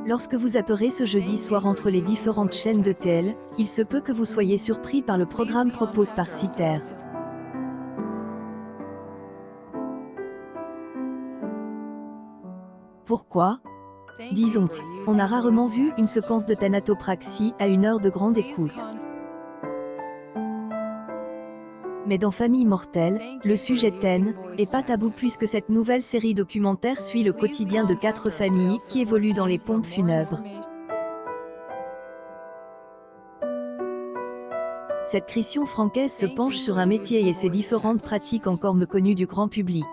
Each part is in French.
Lorsque vous appairez ce jeudi soir entre les différentes chaînes de TL, il se peut que vous soyez surpris par le programme proposé par Citer. Pourquoi? Disons on a rarement vu une séquence de thanatopraxie à 1 heure de grande écoute. Mais dans Famille mortelle, le sujet TEN est pas tabou puisque cette nouvelle série documentaire suit le quotidien de 4 familles qui évoluent dans les pompes funèbres. Cette Christian Franquès se penche sur un métier et ses différentes pratiques encore méconnues du grand public.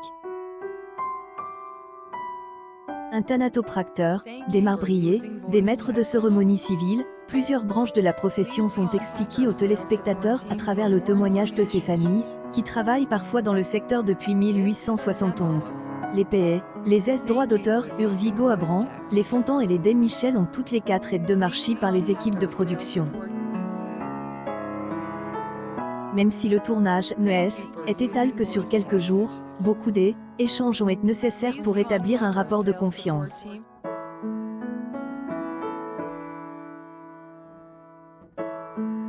Un thanatopracteur, des marbriers, des maîtres de cérémonie civile, plusieurs branches de la profession sont expliquées aux téléspectateurs à travers le témoignage de ces familles, qui travaillent parfois dans le secteur depuis 1871. Les PE, les S droits d'auteur, Urvigo Abran, les Fontan et les Des Michel ont toutes les 4 aides de marchi par les équipes de production. Même si le tournage est étal que sur quelques jours, beaucoup d'échanges ont été nécessaires pour établir un rapport de confiance.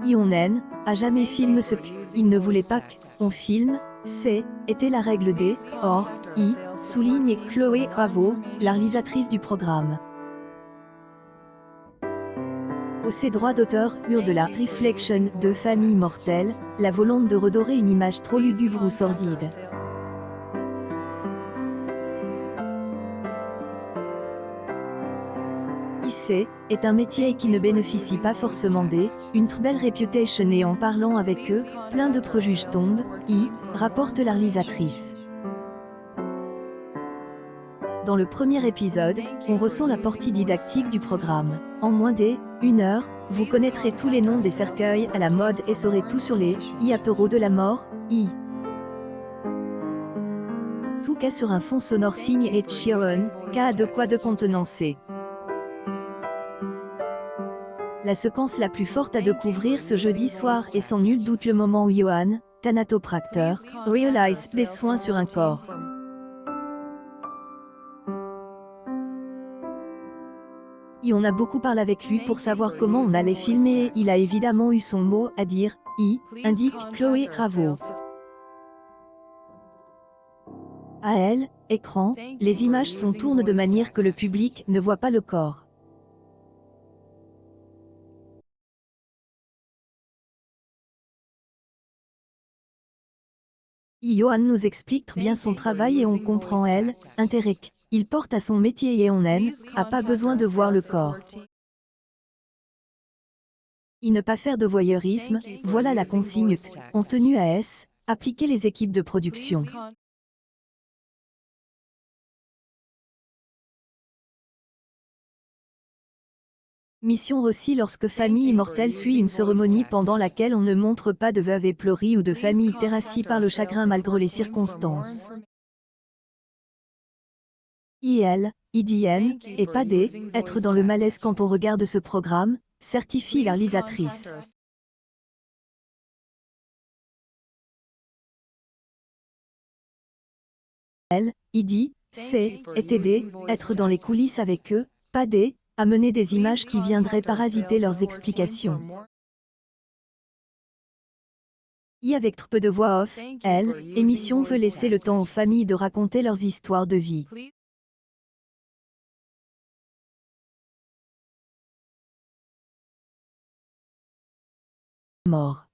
Ionen a jamais filmé ce qu'il ne voulait pas qu'on filme, était la règle des or, souligne Chloé Bravo, la réalisatrice du programme. Ces droits d'auteur eurent de la réflexion de Famille mortelle, la volonté de redorer une image trop lugubre ou sordide. IC est un métier qui ne bénéficie pas forcément une très belle réputation et en parlant avec eux, plein de préjugés tombent, rapporte la réalisatrice. Dans le premier épisode, on ressent la portée didactique du programme. En moins d'1 heure, vous connaîtrez tous les noms des cercueils à la mode et saurez tout sur les apéros de la mort, Tout cas sur un fond sonore signe Ed Sheeran, a de quoi de contenancer. La séquence la plus forte à découvrir ce jeudi soir est sans nul doute le moment où Johan, thanatopracteur, réalise des soins sur un corps. Et on a beaucoup parlé avec lui pour savoir comment on allait filmer et il a évidemment eu son mot à dire, indique Chloé Bravo. À elle, écran, les images sont tournées de manière que le public ne voit pas le corps. Johan nous explique très bien son travail et on comprend intérêt qu'il porte à son métier et on a pas besoin de voir le corps. Et ne pas faire de voyeurisme, voilà la consigne ont tenu à appliquer les équipes de production. Mission aussi lorsque Famille mortelle suit une cérémonie pendant laquelle on ne montre pas de veuve éplorée ou de famille terrassée par le chagrin malgré les circonstances. IDN, et pas être dans le malaise quand on regarde ce programme, certifie la réalisatrice. Être dans les coulisses avec eux, pas amener des images qui viendraient parasiter leurs explications. Avec trop peu de voix off, émission veut laisser le temps aux familles de raconter leurs histoires de vie. Mort.